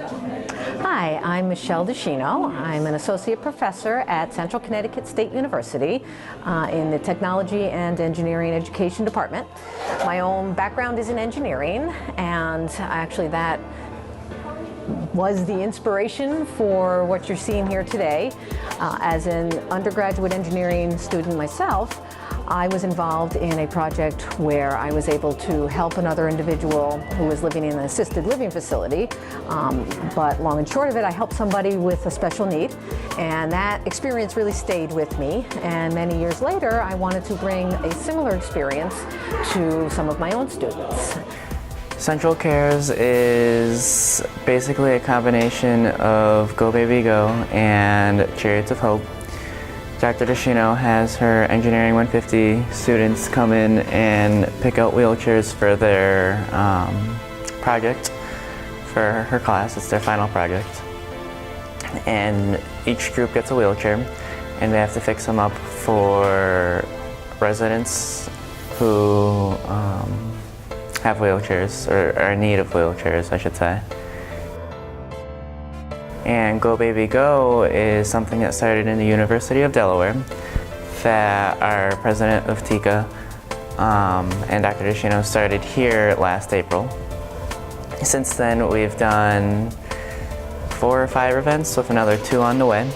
Hi, I'm Michelle DeShino. I'm an associate professor at Central Connecticut State University in the Technology and Engineering Education Department. My own background is in engineering, and actually that was the inspiration for what you're seeing here today. As an undergraduate engineering student myself, I was involved in a project where I was able to help another individual who was living in an assisted living facility. But long and short of it, I helped somebody with a special need, and that experience really stayed with me. And many years later, I wanted to bring a similar experience to some of my own students. Central Cares is basically a combination of Go Baby Go and Chariots of Hope. Dr. DeShino has her Engineering 150 students come in and pick out wheelchairs for their project for her class. It's their final project. And each group gets a wheelchair, and they have to fix them up for residents who have wheelchairs, or are in need of wheelchairs, I should say. And Go Baby Go is something that started in the University of Delaware that our president of TICA and Dr. DeShino started here last April. Since then, we've done 4 or 5 events with another 2 on the way.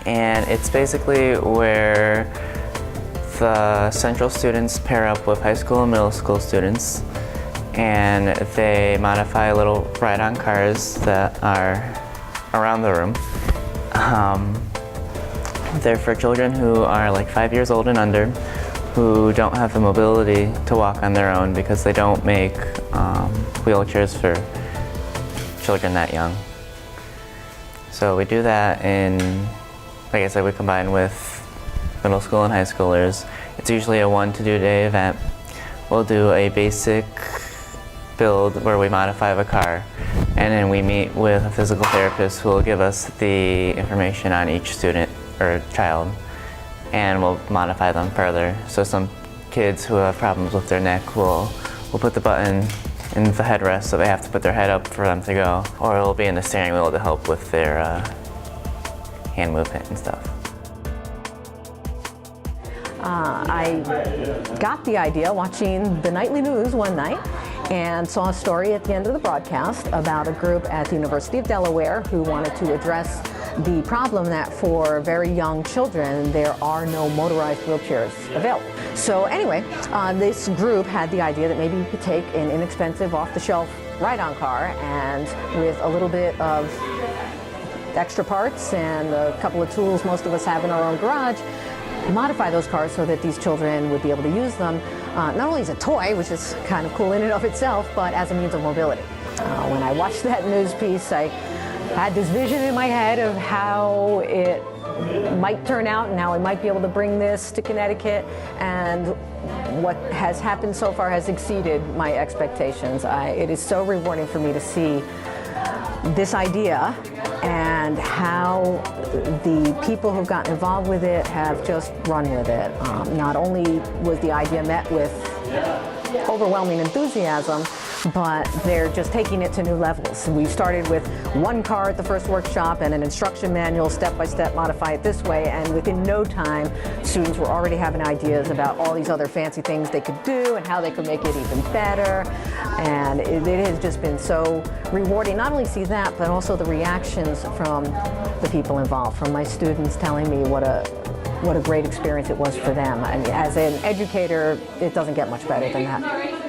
And it's basically where the Central students pair up with high school and middle school students, and they modify little ride-on cars that are around the room. They're for children who are like 5 years old and under, who don't have the mobility to walk on their own because they don't make wheelchairs for children that young. So we do that in, like I said, we combine with middle school and high schoolers. It's usually a 1 to 2 day event. We'll do a basic build where we modify the car, and then we meet with a physical therapist who will give us the information on each student or child, and we'll modify them further. So some kids who have problems with their neck, we'll put the button in the headrest so they have to put their head up for them to go, or it'll be in the steering wheel to help with their hand movement and stuff. I got the idea watching the nightly news one night and saw a story at the end of the broadcast about a group at the University of Delaware who wanted to address the problem that for very young children there are no motorized wheelchairs available. So anyway, this group had the idea that maybe you could take an inexpensive off-the-shelf ride-on car, and with a little bit of extra parts and a couple of tools most of us have in our own garage, modify those cars so that these children would be able to use them not only as a toy, which is kind of cool in and of itself, but as a means of mobility. When I watched that news piece, I had this vision in my head of how it might turn out and how I might be able to bring this to Connecticut, and what has happened so far has exceeded my expectations. It is so rewarding for me to see this idea and how the people who've gotten involved with it have just run with it. Not only was the idea met with overwhelming enthusiasm, but they're just taking it to new levels. We started with 1 car at the first workshop and an instruction manual, step-by-step, modify it this way, and within no time, students were already having ideas about all these other fancy things they could do and how they could make it even better. And it has just been so rewarding, not only see that, but also the reactions from the people involved, from my students telling me what a great experience it was for them. I mean, as an educator, it doesn't get much better than that.